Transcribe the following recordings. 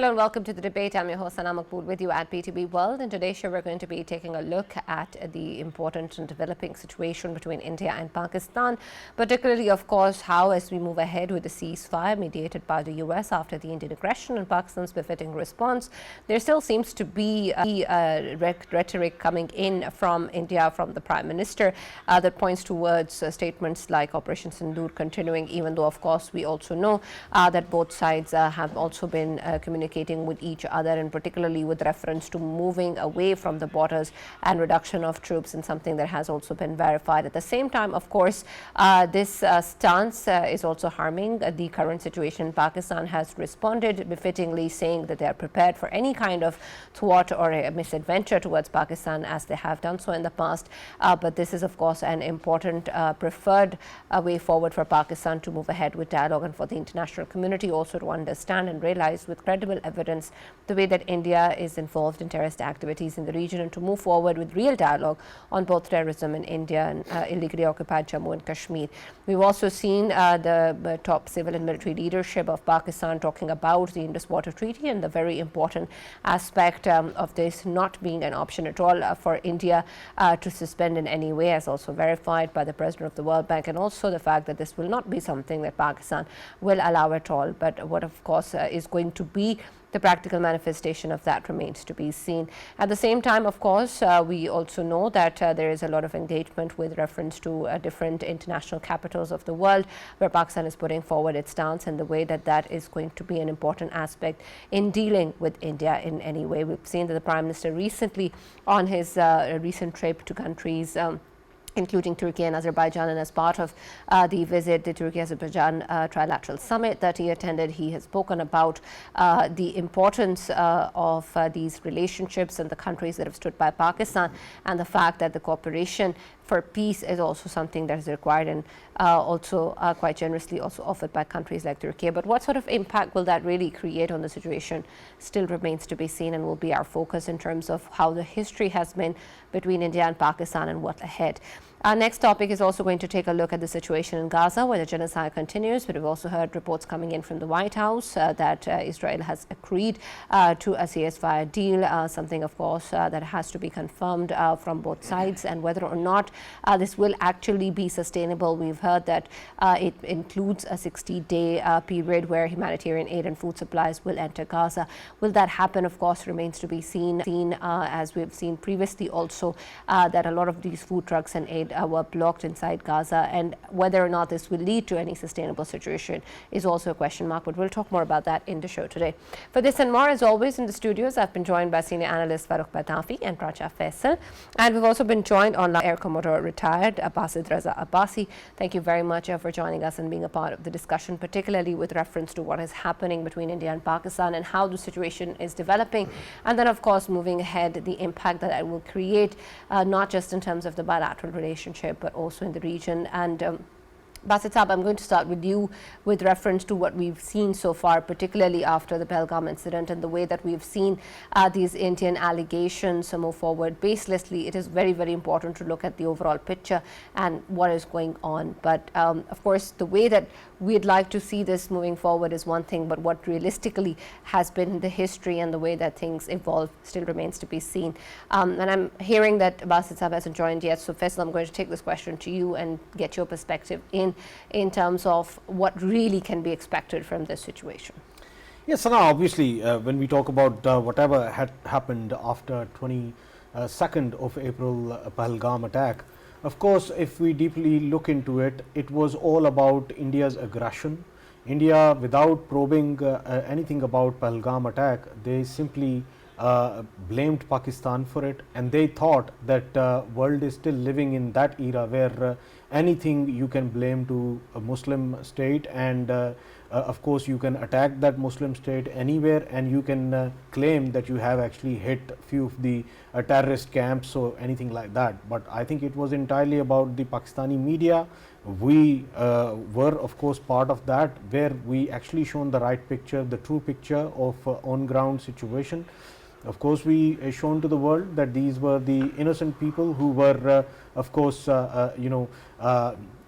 Hello and welcome to the debate. I'm your host Sana Makbool with you at PTV World. In today's show, we're going to be taking a look at the important and developing situation between India and Pakistan, particularly, of course, how as we move ahead with the ceasefire mediated by the US after the Indian aggression and Pakistan's befitting response, there still seems to be rhetoric coming in from India, from the Prime Minister, that points towards statements like Operation Sindoor continuing, even though, of course, we also know that both sides have also been communicating with each other, and particularly with reference to moving away from the borders and reduction of troops, and something that has also been verified. At the same time, of course, this stance is also harming the current situation. Pakistan has responded befittingly, saying that they are prepared for any kind of thwart or a misadventure towards Pakistan, as they have done so in the past. But this is, of course, an important preferred way forward for Pakistan to move ahead with dialogue, and for the international community also to understand and realize with credible evidence the way that India is involved in terrorist activities in the region, and to move forward with real dialogue on both terrorism in India and illegally occupied Jammu and Kashmir. We've also seen the top civil and military leadership of Pakistan talking about the Indus Water Treaty and the very important aspect of this not being an option at all for India to suspend in any way, as also verified by the President of the World Bank, and also the fact that this will not be something that Pakistan will allow at all. But what, of course, is going to be the practical manifestation of that remains to be seen. At the same time, of course, we also know that there is a lot of engagement with reference to different international capitals of the world, where Pakistan is putting forward its stance, and the way that that is going to be an important aspect in dealing with India in any way. We've seen that the Prime Minister recently, on his recent trip to countries including Turkey and Azerbaijan, and as part of the visit, the Turkey-Azerbaijan trilateral summit that he attended, he has spoken about the importance of these relationships and the countries that have stood by Pakistan, and the fact that the cooperation for peace is also something that is required, and also quite generously also offered by countries like Turkey. But what sort of impact will that really create on the situation still remains to be seen, and will be our focus in terms of how the history has been between India and Pakistan and what ahead. Our next topic is also going to take a look at the situation in Gaza, where the genocide continues. But we've also heard reports coming in from the White House that Israel has agreed to a ceasefire deal, something, of course, that has to be confirmed from both sides, and whether or not this will actually be sustainable. We've heard that it includes a 60-day period where humanitarian aid and food supplies will enter Gaza. Will that happen? Of course, remains to be seen, as we've seen previously also, that a lot of these food trucks and aid were blocked inside Gaza, and whether or not this will lead to any sustainable situation is also a question mark. But we'll talk more about that in the show today. For this and more, as always, in the studios, I've been joined by senior analyst Farooq Batafi and Pracha Faisal, and we've also been joined on Air Commodore retired Basit Raza Abbasi. Thank you very much for joining us and being a part of the discussion, particularly with reference to what is happening between India and Pakistan and how the situation is developing, and then, of course, moving ahead, the impact that it will create, not just in terms of the bilateral relationship, but also in the region. And Basit Saab, I'm going to start with you with reference to what we've seen so far, particularly after the Pahalgam incident, and the way that we've seen these Indian allegations move forward baselessly. It is very, very important to look at the overall picture and what is going on. But of course, the way that we'd like to see this moving forward is one thing, but what realistically has been the history and the way that things evolve still remains to be seen. And I'm hearing that Basit Saab hasn't joined yet, so Faisal, I'm going to take this question to you and get your perspective in terms of what really can be expected from this situation. Yes, Sana, obviously, when we talk about whatever had happened after 22nd of April Pahalgam attack, of course, if we deeply look into it, it was all about India's aggression. India, without probing anything about Pahalgam attack, they simply blamed Pakistan for it, and they thought that world is still living in that era where anything you can blame to a Muslim state, and of course you can attack that Muslim state anywhere, and you can claim that you have actually hit few of the terrorist camps or anything like that. But I think it was entirely about the Pakistani media. We were, of course, part of that, where we actually shown the right picture, the true picture of on ground situation. Of course, we shown to the world that these were the innocent people who were, of course,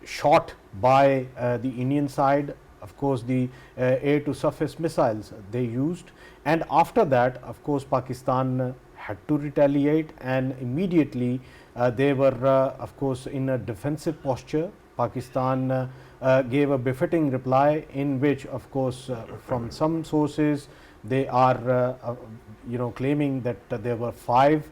shot by the Indian side of course, the air to surface missiles they used, and after that, of course, Pakistan had to retaliate, and immediately they were of course in a defensive posture. Pakistan gave a befitting reply, in which of course from some sources they are claiming that there were 5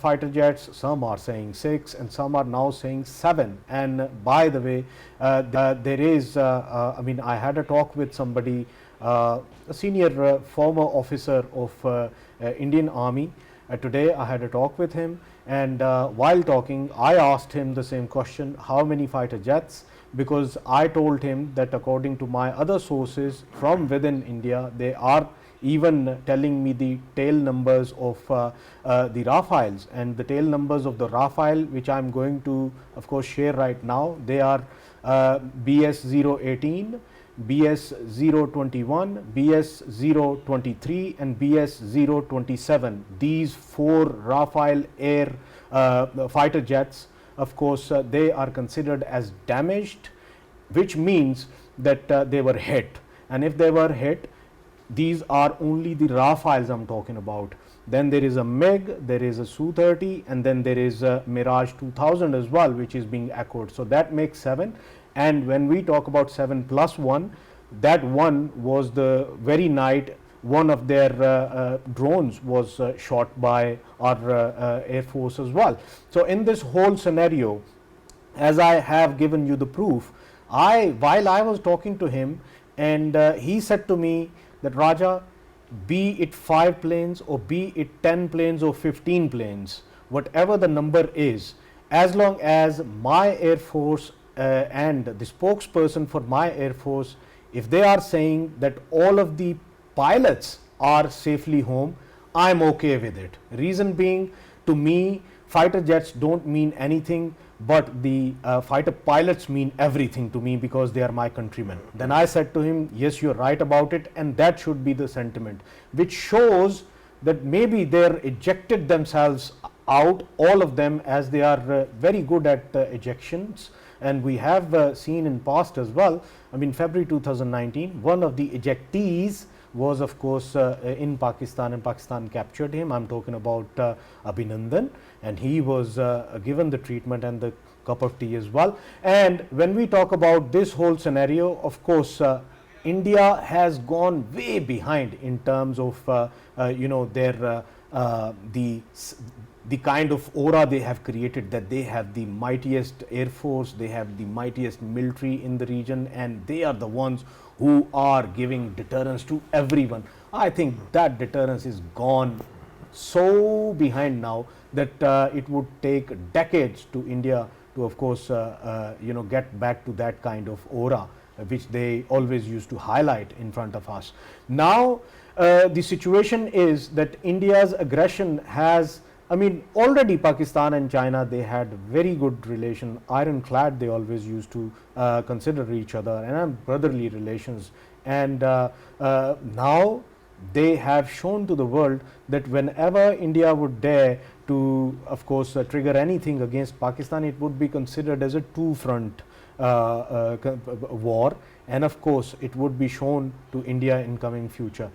fighter jets, some are saying 6 and some are now saying 7. And by the way, there is I had a talk with somebody, a senior former officer of Indian Army. Today I had a talk with him, and while talking I asked him the same question, how many fighter jets, because I told him that according to my other sources from within India, they are even telling me the tail numbers of the Rafales, and the tail numbers of the Rafale, which I am going to of course share right now, they are BS 018, BS 021, BS 023 and BS 027. These 4 Rafale air fighter jets, of course they are considered as damaged, which means that they were hit, and if they were hit, these are only the Rafales I am talking about. Then there is a MiG, there is a Su-30, and then there is a Mirage 2000 as well, which is being echoed. So that makes 7. And when we talk about 7 plus 1, that one was the very night one of their drones was shot by our Air Force as well. So in this whole scenario, as I have given you the proof, while I was talking to him, and he said to me that, Raja, be it 5 planes or be it 10 planes or 15 planes, whatever the number is, as long as my Air Force and the spokesperson for my Air Force, if they are saying that all of the pilots are safely home, I am okay with it. Reason being, to me, fighter jets don't mean anything, but the fighter pilots mean everything to me, because they are my countrymen. Then I said to him, yes, you're right about it, and that should be the sentiment, which shows that maybe they're ejected themselves out, all of them, as they are very good at ejections. And we have seen in past as well. I mean, February 2019, one of the ejectees was of course in Pakistan, and Pakistan captured him. I'm talking about Abhinandan, and he was given the treatment and the cup of tea as well. And when we talk about this whole scenario, of course India has gone way behind in terms of their the kind of aura they have created, that they have the mightiest air force, they have the mightiest military in the region, and they are the ones who are giving deterrence to everyone. I think that deterrence is gone so behind now that it would take decades to India to of course get back to that kind of aura which they always used to highlight in front of us. Now the situation is that India's aggression has, I mean, already Pakistan and China, they had very good relation, ironclad they always used to consider each other, and brotherly relations. And now they have shown to the world that whenever India would dare to, of course, trigger anything against Pakistan, it would be considered as a two-front war, and of course it would be shown to India in coming future.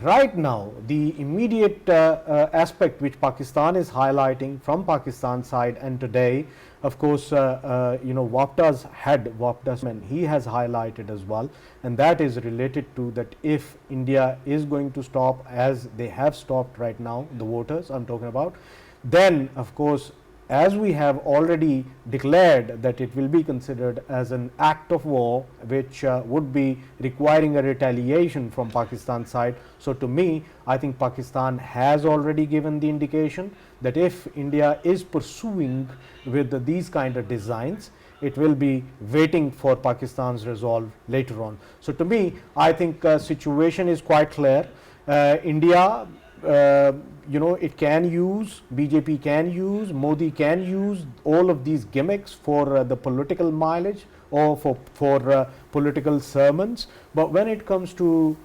Right now, the immediate aspect which Pakistan is highlighting from Pakistan side, and today, of course, WAPTA's head, WAPTA's man, he has highlighted as well, and that is related to that if India is going to stop, as they have stopped right now, the voters I'm talking about, then of course, as we have already declared that it will be considered as an act of war, which would be requiring a retaliation from Pakistan side. So to me, I think Pakistan has already given the indication that if India is pursuing with these kind of designs, it will be waiting for Pakistan's resolve later on. So to me, I think situation is quite clear. India, it can use, BJP can use, Modi can use all of these gimmicks for the political mileage or for political sermons. But when it comes to,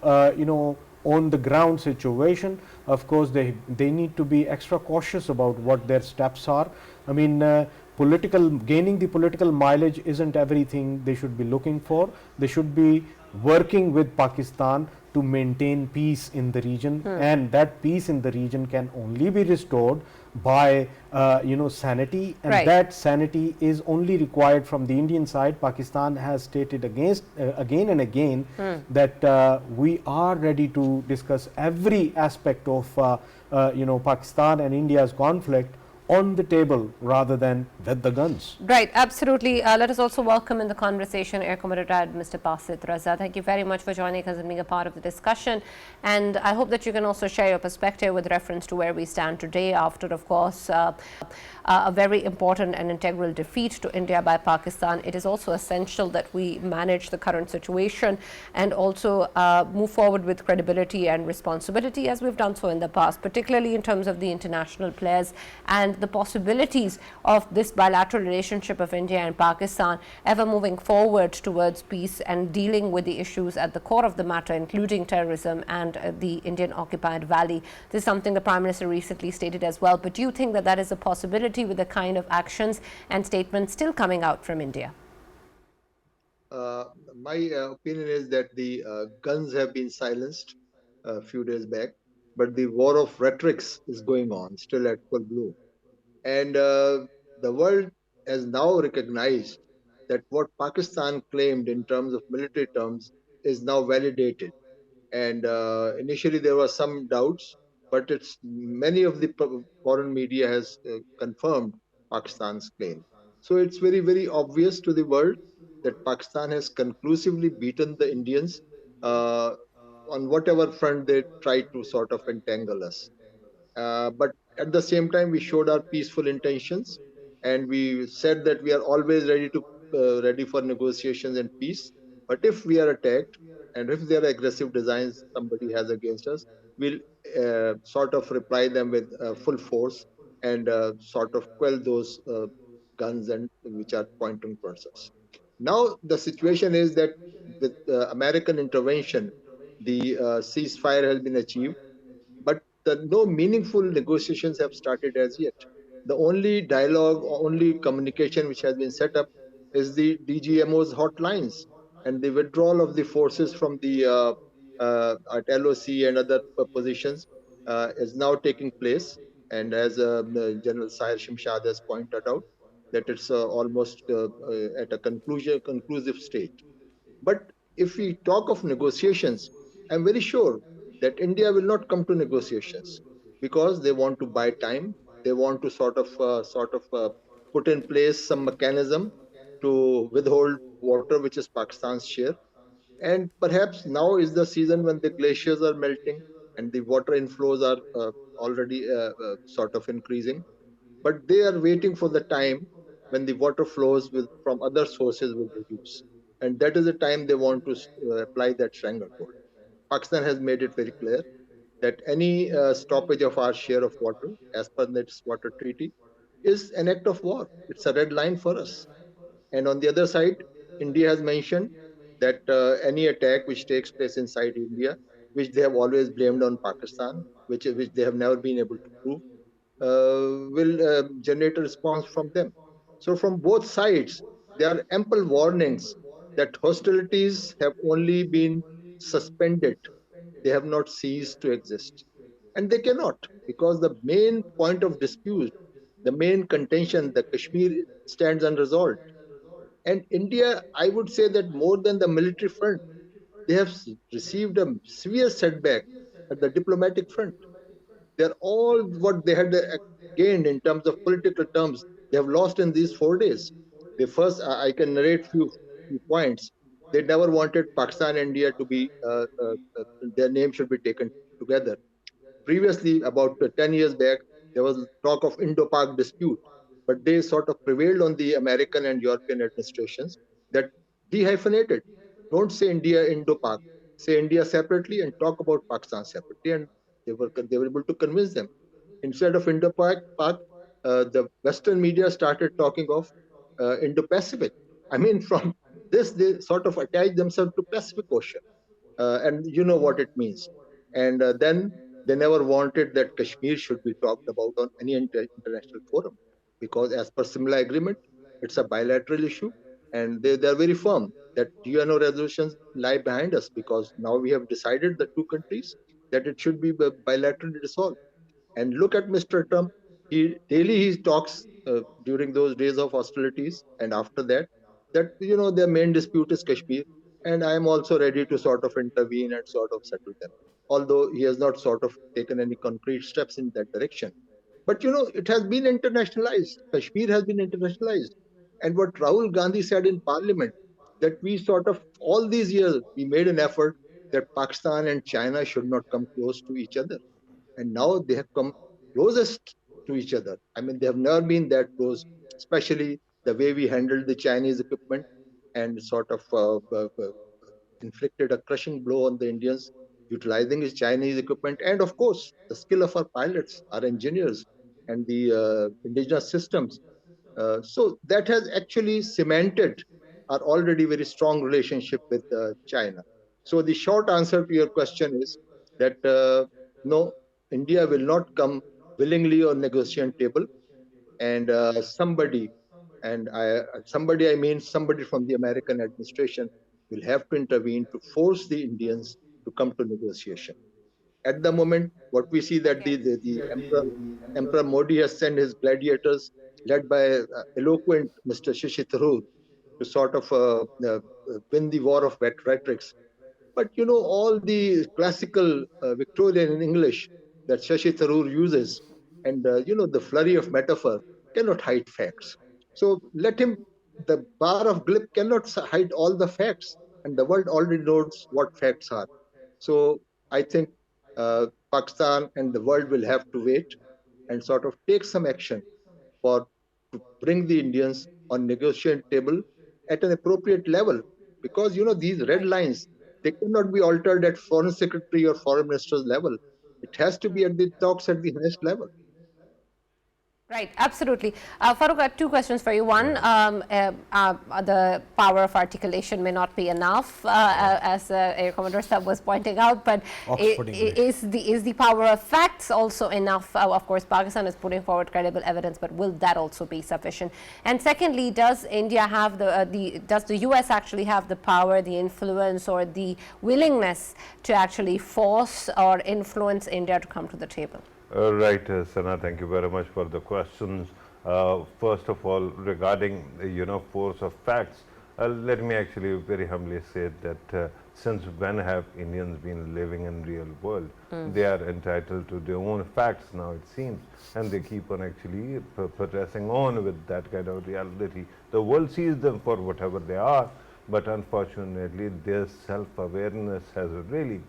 on the ground situation, of course, they need to be extra cautious about what their steps are. I mean, gaining the political mileage isn't everything they should be looking for. They should be working with Pakistan to maintain peace in the region, and that peace in the region can only be restored by sanity, and Right. that sanity is only required from the Indian side. Pakistan has stated against again and again that we are ready to discuss every aspect of Pakistan and India's conflict on the table rather than with the guns. Right, absolutely. Let us also welcome in the conversation Air Commodore Retired Mr. Basit Raza. Thank you very much for joining us and being a part of the discussion. And I hope that you can also share your perspective with reference to where we stand today after, of course, a very important and integral defeat to India by Pakistan. It is also essential that we manage the current situation and also move forward with credibility and responsibility as we've done so in the past, particularly in terms of the international players and the possibilities of this bilateral relationship of India and Pakistan ever moving forward towards peace and dealing with the issues at the core of the matter, including terrorism and the Indian occupied valley. This is something the Prime Minister recently stated as well. But do you think that that is a possibility with the kind of actions and statements still coming out from India? Uh, my opinion is that the guns have been silenced a few days back, but the war of rhetorics is going on still at full bloom. And the world has now recognized that what Pakistan claimed in terms of military terms is now validated. And initially there were some doubts, but it's many of the foreign media has confirmed Pakistan's claim. So it's very obvious to the world that Pakistan has conclusively beaten the Indians uh, on whatever front they try to sort of entangle us. But at the same time, we showed our peaceful intentions, and we said that we are always ready for negotiations and peace. But if we are attacked, and if there are aggressive designs somebody has against us, we'll sort of reply them with full force and sort of quell those guns and which are pointing towards us. Now the situation is that with American intervention, the ceasefire has been achieved, but no meaningful negotiations have started as yet. The only dialogue, only communication which has been set up is the DGMO's hotlines, and the withdrawal of the forces from the at LOC and other positions is now taking place. And as General Sahir Shimshad has pointed out, that it's almost at a conclusive stage. But if we talk of negotiations, I'm very sure that India will not come to negotiations because they want to buy time. They want to sort of put in place some mechanism to withhold water, which is Pakistan's share. And perhaps now is the season when the glaciers are melting and the water inflows are already sort of increasing, but they are waiting for the time when the water flows from other sources will reduce. And that is the time they want to apply that stranglehold. Pakistan has made it very clear that any stoppage of our share of water, as per its water treaty, is an act of war. It's a red line for us. And on the other side, India has mentioned that any attack which takes place inside India, which they have always blamed on Pakistan, which they have never been able to prove, will generate a response from them. So, from both sides, there are ample warnings that hostilities have only been suspended, they have not ceased to exist. And they cannot, because the main point of dispute, the main contention, the Kashmir stands unresolved. And India, I would say that more than the military front, they have received a severe setback at the diplomatic front. They're all what they had gained in terms of political terms. They have lost in these 4 days. They first, I can narrate few points. They never wanted Pakistan and India to be, their name should be taken together. Previously, about 10 years back, there was talk of Indo-Pak dispute, but they sort of prevailed on the American and European administrations that dehyphenated. Don't say India, Indo-Pak. Say India separately and talk about Pakistan separately. And they were able to convince them. Instead of Indo-Pak, the Western media started talking of Indo-Pacific. I mean, from this, they sort of attached themselves to Pacific Ocean, and you know what it means. And then they never wanted that Kashmir should be talked about on any international forum, because as per Simla agreement, it's a bilateral issue. and they are very firm that UNO resolutions lie behind us, because now we have decided, the two countries, that it should be bilaterally resolved. And look at Mr. Trump. He talks during those days of hostilities and after that, their main dispute is Kashmir, and I am also ready to sort of intervene and sort of settle them. Although he has not sort of taken any concrete steps in that direction. But it has been internationalized. Kashmir has been internationalized. And what Rahul Gandhi said in Parliament, that we sort of, all these years, we made an effort that Pakistan and China should not come close to each other. And now they have come closest to each other. I mean, they have never been that close, especially the way we handled the Chinese equipment and sort of inflicted a crushing blow on the Indians, utilizing his Chinese equipment, and of course, the skill of our pilots, our engineers, and the indigenous systems. So that has actually cemented our already very strong relationship with China. So the short answer to your question is that no, India will not come willingly on negotiation table, and somebody, I mean somebody from the American administration, will have to intervene to force the Indians to come to negotiation. At the moment, what we see, that the Emperor Modi has sent his gladiators, led by eloquent Mr. Shashi Tharoor, to sort of win the war of rhetorics. But all the classical Victorian English that Shashi Tharoor uses, and the flurry of metaphor, cannot hide facts. So let him. The bar of glib cannot hide all the facts, and the world already knows what facts are. So I think Pakistan and the world will have to wait and sort of take some action for to bring the Indians on negotiation table at an appropriate level, because these red Right. lines, they cannot be altered at foreign secretary or foreign minister's level. It has to be at the talks at the highest level. Right, absolutely. Farooq, I have two questions for you. One, Right. the power of articulation may not be enough, as Air Commodore Sab was pointing out, but Oxford English. is the power of facts also enough? Of course, Pakistan is putting forward credible evidence, but will that also be sufficient? And secondly, does India have does the US actually have the power, the influence, or the willingness to actually force or influence India to come to the table? Right, Sana, thank you very much for the questions. First of all, regarding force of facts, let me actually very humbly say that since when have Indians been living in real world? They are entitled to their own facts now, it seems, and they keep on actually progressing on with that kind of reality. The world sees them for whatever they are, but unfortunately, their self-awareness has really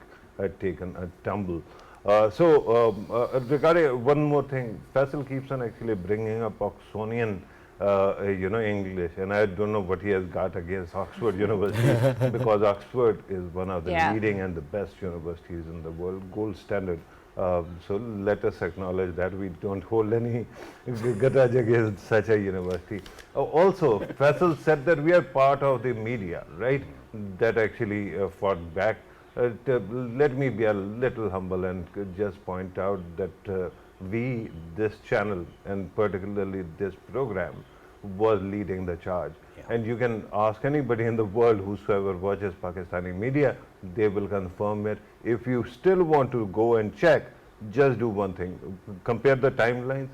taken a tumble. Regarding one more thing, Faisal keeps on actually bringing up Oxonian, English, and I don't know what he has got against Oxford University, because Oxford is one of the leading and the best universities in the world, gold standard. So let us acknowledge that we don't hold any grudge against such a university. Also, Faisal said that we are part of the media, right? That actually fought back. Let me be a little humble and just point out that this channel, and particularly this program, was leading the charge. And you can ask anybody in the world whosoever watches Pakistani media, they will confirm it. If you still want to go and check, just do one thing. Compare the timelines.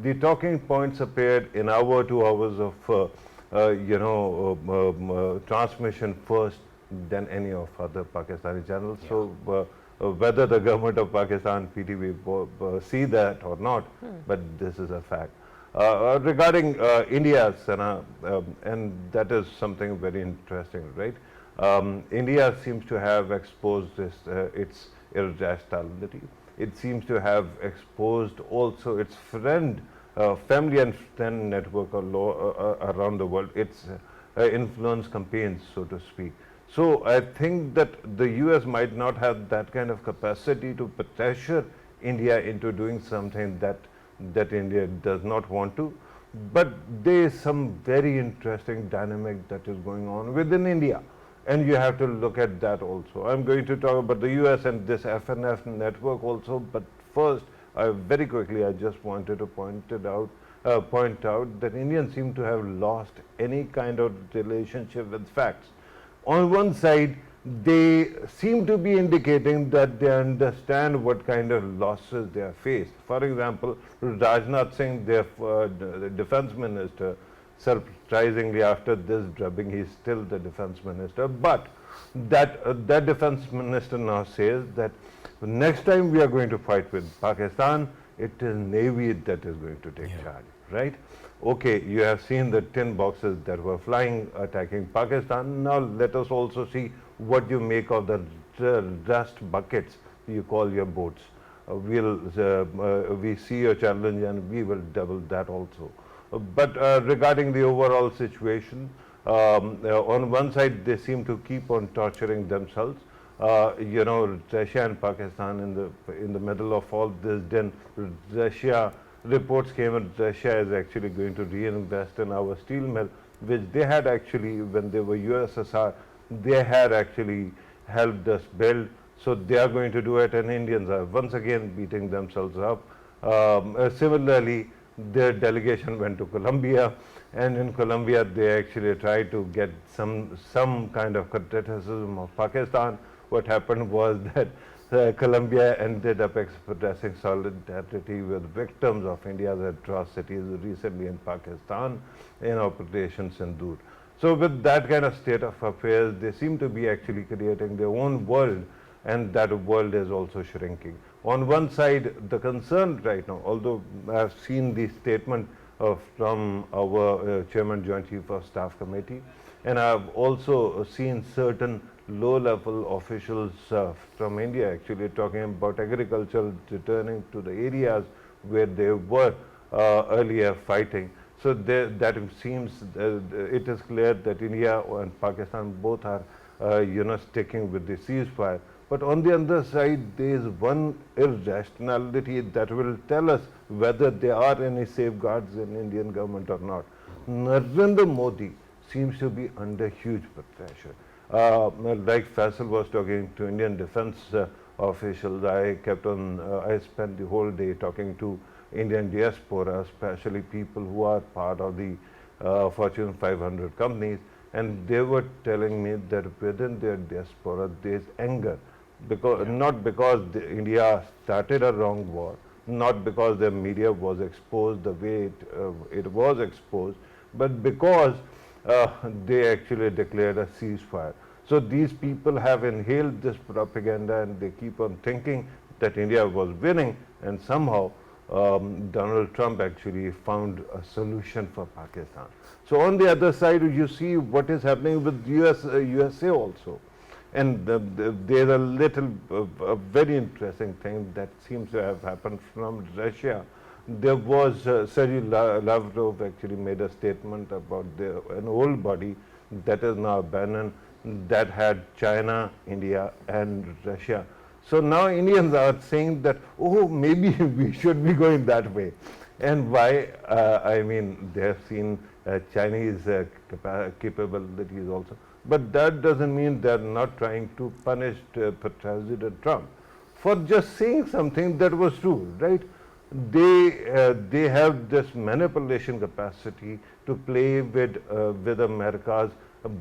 The talking points appeared in hour, 2 hours of transmission first than any of other Pakistani channels. So whether the government of Pakistan, PTV, see that or not, but this is a fact. Regarding India, Sana, and that is something very interesting, right? India seems to have exposed its irrationality. It seems to have exposed also its family and friend network around the world, its influence campaigns, so to speak. So I think that the US might not have that kind of capacity to pressure India into doing something that India does not want to. But there is some very interesting dynamic that is going on within India, and you have to look at that also. I'm going to talk about the US and this FNF network also, but first, very quickly, I just wanted to point it out point out that Indians seem to have lost any kind of relationship with facts. On one side, they seem to be indicating that they understand what kind of losses they have faced. For example, Rajnath Singh, the defense minister, surprisingly after this drubbing, he is still the defense minister, but that defense minister now says that next time we are going to fight with Pakistan, it is Navy that is going to take charge, right? Okay, you have seen the tin boxes that were flying, attacking Pakistan. Now let us also see what you make of the dust buckets you call your boats. We see your challenge and we will double that also. But regarding the overall situation, on one side they seem to keep on torturing themselves. Russia and Pakistan in the middle of all this. Then Russia reports came that Russia is actually going to reinvest in our steel mill, which they had actually, when they were USSR, they had actually helped us build. So they are going to do it, and Indians are once again beating themselves up. Similarly, their delegation went to Colombia, and in Colombia they actually tried to get some kind of criticism of Pakistan. What happened was that Colombia ended up expressing solidarity with victims of India's atrocities recently in Pakistan in Operation Sindoor. So with that kind of state of affairs, they seem to be actually creating their own world, and that world is also shrinking. On one side, the concern right now, although I have seen the statement from our Chairman Joint Chief of Staff Committee, and I have also seen certain low-level officials from India actually talking about agriculture returning to the areas where they were earlier fighting. So that seems it is clear that India and Pakistan both are sticking with the ceasefire. But on the other side, there is one irrationality that will tell us whether there are any safeguards in Indian government or not. Narendra Modi seems to be under huge pressure. Like Faisal was talking to Indian defense officials, I spent the whole day talking to Indian diaspora, especially people who are part of the Fortune 500 companies, and they were telling me that within their diaspora there is anger, because not because India started a wrong war, not because the media was exposed the way it was exposed, but because they actually declared a ceasefire. So these people have inhaled this propaganda, and they keep on thinking that India was winning, and somehow Donald Trump actually found a solution for Pakistan. So on the other side, you see what is happening with USA also. And there's a very interesting thing that seems to have happened from Russia. There was Sergei Lavrov actually made a statement about an old body that is now abandoned, that had China, India and Russia. So now Indians are saying that, oh, maybe we should be going that way. And why? I mean, they have seen Chinese capabilities also. But that doesn't mean they're not trying to punish President Trump for just saying something that was true, right? They have this manipulation capacity to play with America's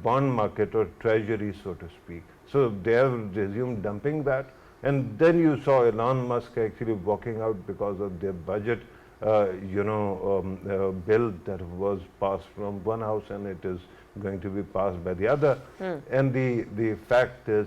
bond market or treasury, so to speak. So they have resumed dumping that. And then you saw Elon Musk actually walking out because of their budget, bill that was passed from one house and it is going to be passed by the other. And the fact is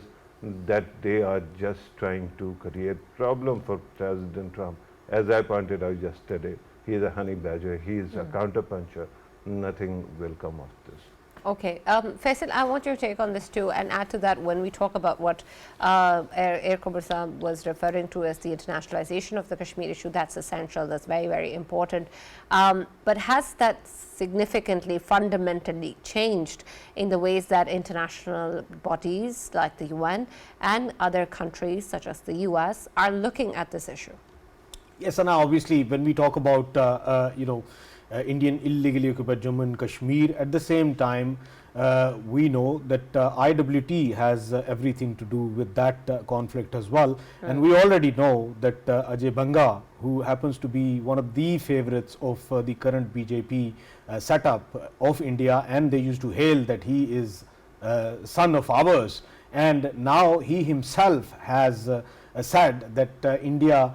that they are just trying to create problem for President Trump. As I pointed out yesterday, he is a honey badger, he is a counterpuncher. Nothing will come of this. Okay, Faisal, I want your take on this too, and add to that when we talk about what Air Komar was referring to as the internationalization of the Kashmir issue. That's essential, that's very, very important. But has that significantly, fundamentally changed in the ways that international bodies like the UN and other countries such as the US are looking at this issue? Yes, Anna, obviously when we talk about Indian illegally occupied Jammu and Kashmir, at the same time we know that IWT has everything to do with that conflict as well. And we already know that Ajay Banga, who happens to be one of the favorites of the current BJP setup of India, and they used to hail that he is son of ours, and now he himself has said that India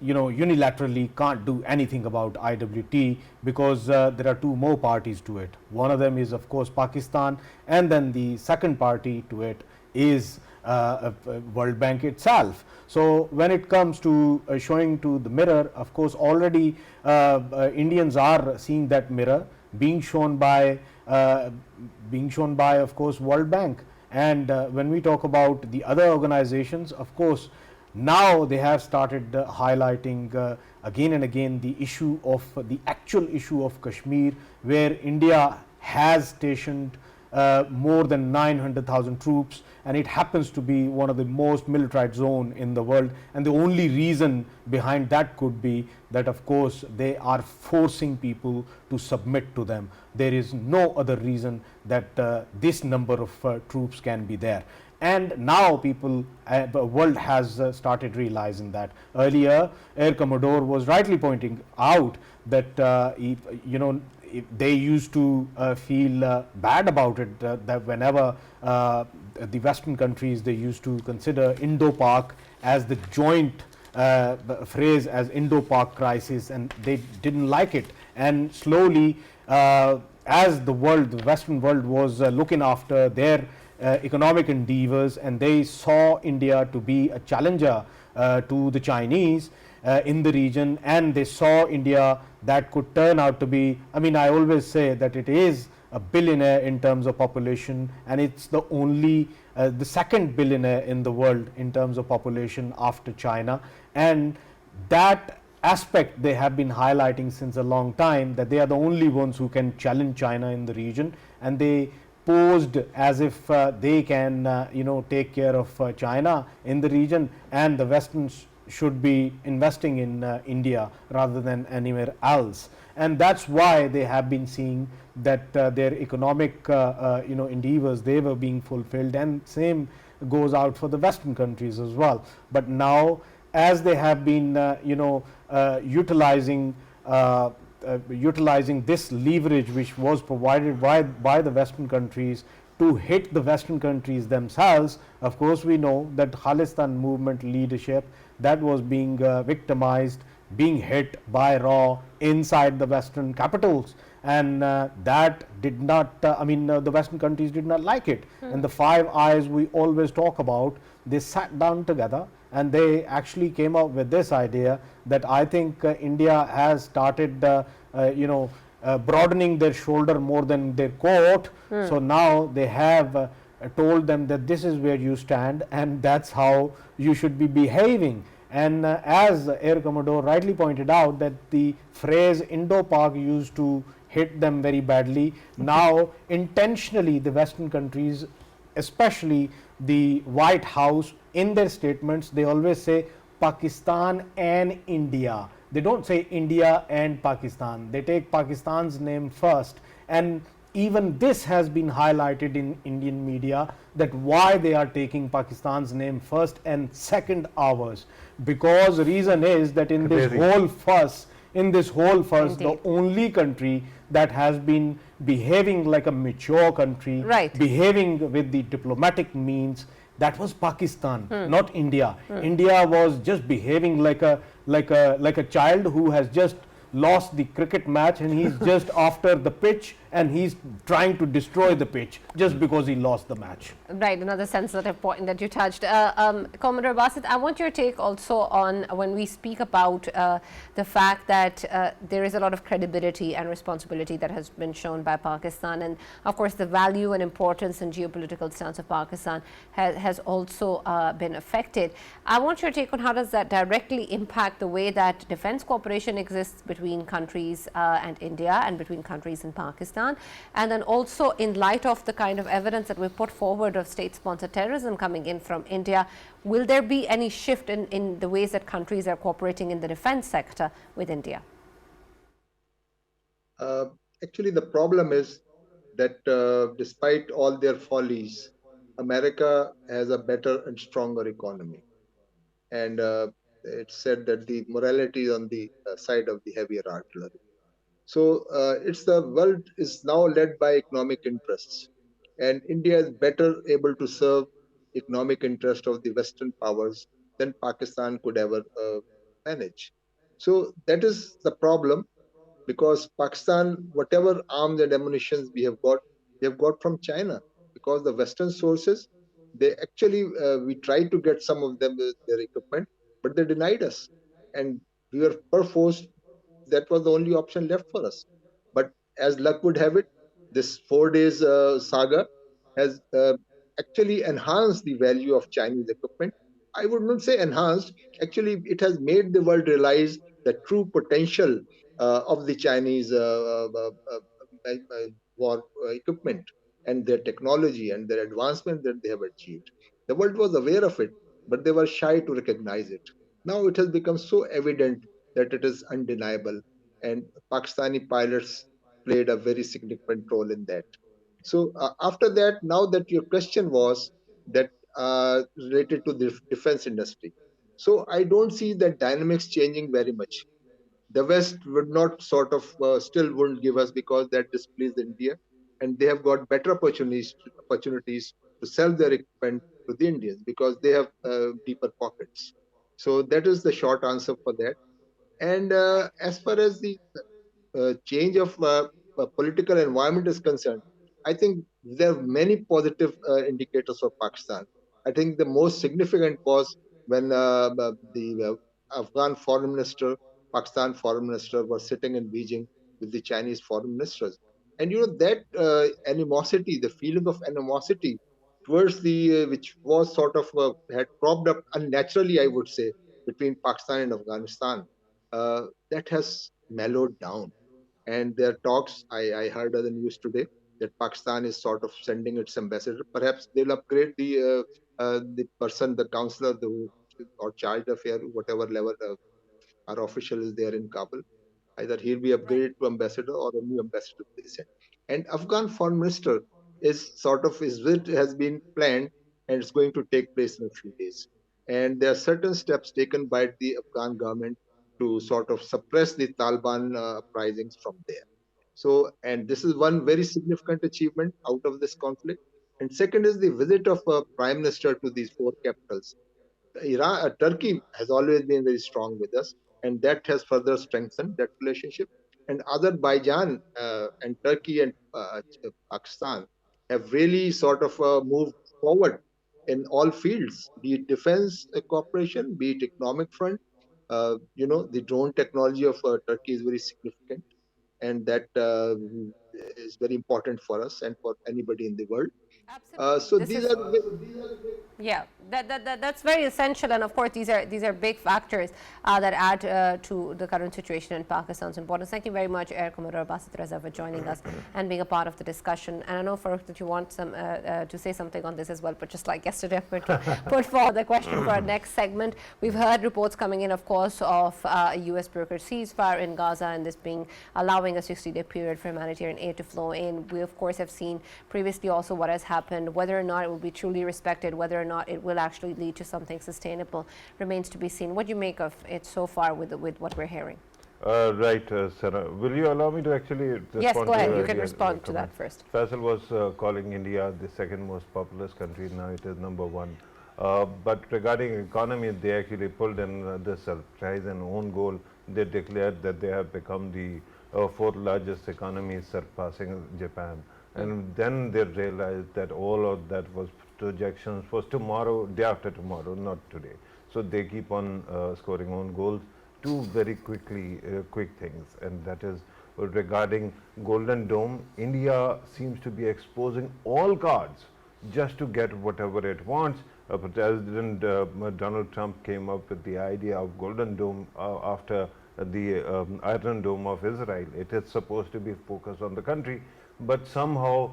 unilaterally can't do anything about IWT, because there are two more parties to it. One of them is of course Pakistan, and then the second party to it is World Bank itself. So when it comes to showing to the mirror, of course already Indians are seeing that mirror being shown by of course World Bank. And when we talk about the other organizations, of course now they have started highlighting again and again the issue of the actual issue of Kashmir, where India has stationed more than 900,000 troops, and it happens to be one of the most militarized zone in the world. And the only reason behind that could be that of course they are forcing people to submit to them. There is no other reason that this number of troops can be there. And now people, the world has started realizing that. Earlier Air Commodore was rightly pointing out that they used to feel bad about it, that whenever the Western countries, they used to consider Indo-Pak as the joint phrase as Indo-Pak crisis, and they didn't like it. And slowly as the Western world was looking after their economic endeavors, and they saw India to be a challenger to the Chinese in the region, and they saw India that could turn out to be, I always say that it is a billionaire in terms of population, and it's the only the second billionaire in the world in terms of population after China. And that aspect they have been highlighting since a long time, that they are the only ones who can challenge China in the region, and they posed as if they can take care of China in the region, and the Westerns should be investing in India rather than anywhere else. And that's why they have been seeing that their economic endeavors, they were being fulfilled, and same goes out for the Western countries as well. But now as they have been utilizing this leverage which was provided by the Western countries to hit the Western countries themselves, of course we know that Khalistan movement leadership that was being victimized, being hit by raw inside the Western capitals, and that did not the Western countries did not like it. And the Five Eyes we always talk about, they sat down together and they actually came up with this idea that I think India has started broadening their shoulder more than their coat. So now they have told them that this is where you stand and that's how you should be behaving. And as Air Commodore rightly pointed out, that the phrase Indo-Pak used to hit them very badly. Now intentionally the Western countries, especially the White House, in their statements they always say Pakistan and India. They don't say India and Pakistan. They take Pakistan's name first, and even this has been highlighted in Indian media, that why they are taking Pakistan's name first and second ours, because the reason is that in this whole fuss, Indeed. The only country that has been behaving like a mature country, right, behaving with the diplomatic means, that was Pakistan, not India. India was just behaving like a child who has just lost the cricket match and he's just after the pitch and he's trying to destroy the pitch just because he lost the match. Right, another sensitive point that you touched. Commodore Basit, I want your take also on when we speak about the fact that there is a lot of credibility and responsibility that has been shown by Pakistan, and of course the value and importance and geopolitical stance of Pakistan has also been affected. I want your take on how does that directly impact the way that defense cooperation exists between countries and India, and between countries and Pakistan. And then also in light of the kind of evidence that we put forward of state-sponsored terrorism coming in from India, will there be any shift in the ways that countries are cooperating in the defense sector with India? Actually, the problem is that despite all their follies, America has a better and stronger economy. And it's said that the morality is on the side of the heavier artillery. So it's the world is now led by economic interests, and India is better able to serve economic interest of the Western powers than Pakistan could ever manage. So that is the problem, because Pakistan, whatever arms and ammunitions we have got from China, because the Western sources, they actually we tried to get some of them their equipment, but they denied us, and we were perforce. That was the only option left for us. But as luck would have it, this 4 days saga has actually enhanced the value of Chinese equipment. I would not say enhanced. Actually, it has made the world realize the true potential of the Chinese war equipment and their technology and their advancement that they have achieved. The world was aware of it, but they were shy to recognize it. Now it has become so evident that it is undeniable, and Pakistani pilots played a very significant role in that. So after that, now that your question was that related to the defense industry, so I don't see that dynamics changing very much. The West would not sort of still wouldn't give us, because that displeased India, and they have got better opportunities to sell their equipment to the Indians because they have deeper pockets. So that is the short answer for that. And as far as the change of political environment is concerned, I think there are many positive indicators for Pakistan. I think the most significant was when the Afghan foreign minister, Pakistan foreign minister, was sitting in Beijing with the Chinese foreign ministers. And you know that animosity, the feeling of animosity towards the which was sort of had cropped up unnaturally, I would say, between Pakistan and Afghanistan, that has mellowed down. And there are talks, I heard of the news today, that Pakistan is sort of sending its ambassador. Perhaps they'll upgrade the person, the counselor, the or charge affair, whatever level our official is there in Kabul. Either he'll be upgraded to ambassador or a new ambassador will be sent. And Afghan foreign minister is sort of his visit has been planned, and it's going to take place in a few days. And there are certain steps taken by the Afghan government to sort of suppress the Taliban uprisings from there. So, and this is one very significant achievement out of this conflict. And second is the visit of a prime minister to these four capitals. Turkey has always been very strong with us, and that has further strengthened that relationship. And Azerbaijan and Turkey and Pakistan have really sort of moved forward in all fields, be it defense cooperation, be it economic front. The drone technology of Turkey is very significant, and that is very important for us and for anybody in the world. Absolutely. So This these is are yeah, that's very essential, and of course these are big factors that add to the current situation in Pakistan's importance. Thank you very much, Air Commodore Basit Reza, for joining us and being a part of the discussion. And I know, Farooq, that you want some to say something on this as well, but just like yesterday, I'm going to put forward the question for our next segment. We've heard reports coming in, of course, of a U.S. brokered ceasefire in Gaza, and this being allowing a 60-day period for humanitarian aid to flow in. We, of course, have seen previously also what has happened. Whether or not it will be truly respected, whether or not it will actually lead to something sustainable, remains to be seen. What do you make of it so far with what we're hearing? Right, Sarah. Will you allow me to actually respond? Yes, go ahead. To You can respond to that first. Faisal was calling India the second most populous country. Now it is number one. But regarding economy, they actually pulled in the surprise and own goal. They declared that they have become the fourth largest economy, surpassing Japan. And then they realized that all of that was projections was tomorrow, day after tomorrow, not today. So they keep on scoring on goals. Two very quick things, and that is regarding Golden Dome. India seems to be exposing all cards just to get whatever it wants. President Donald Trump came up with the idea of Golden Dome after the Iron Dome of Israel. It is supposed to be focused on the country, but somehow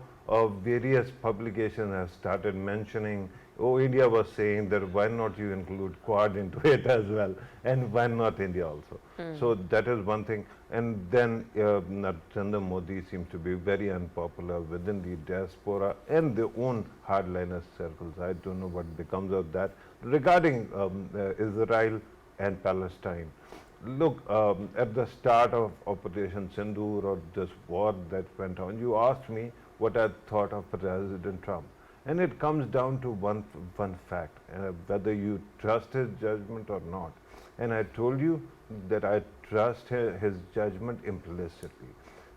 various publications have started mentioning, oh, India was saying that why not you include Quad into it as well, and why not India also? So that is one thing. And then Narendra Modi seems to be very unpopular within the diaspora and their own hardliner circles. I don't know what becomes of that. Regarding Israel and Palestine, look, at the start of Operation Sindoor or this war that went on, you asked me what I thought of President Trump. And it comes down to one fact, whether you trust his judgment or not. And I told you that I trust his judgment implicitly.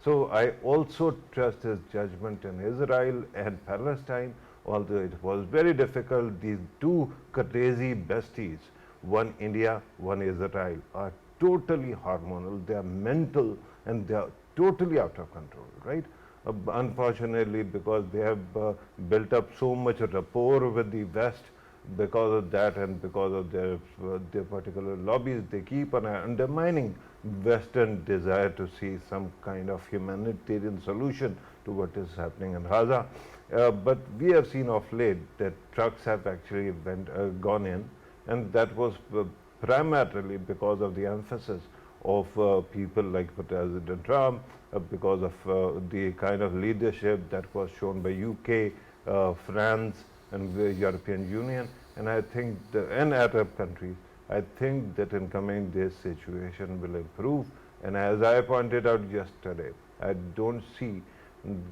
So I also trust his judgment in Israel and Palestine, although it was very difficult. These two crazy besties, one India, one Israel, are totally hormonal, they are mental, and they are totally out of control, right? Unfortunately, because they have built up so much rapport with the West, because of that and because of their particular lobbies, they keep on undermining Western desire to see some kind of humanitarian solution to what is happening in Gaza. But we have seen of late that trucks have actually gone in, and that was primarily because of the emphasis of people like President Trump, because of the kind of leadership that was shown by UK, France, and the European Union, and I think and Arab countries. I think that in coming days situation will improve, and as I pointed out yesterday, I don't see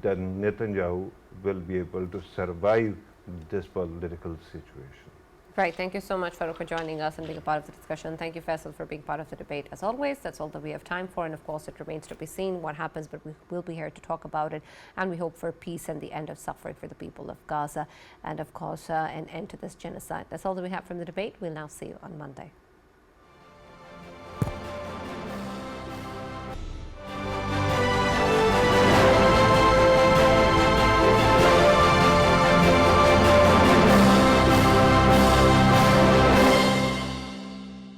that Netanyahu will be able to survive this political situation. Right. Thank you so much, Farooq, for joining us and being a part of the discussion. Thank you, Faisal, for being part of the debate. As always, that's all that we have time for. And of course, it remains to be seen what happens, but we will be here to talk about it. And we hope for peace and the end of suffering for the people of Gaza. And of course, an end to this genocide. That's all that we have from the debate. We'll now see you on Monday.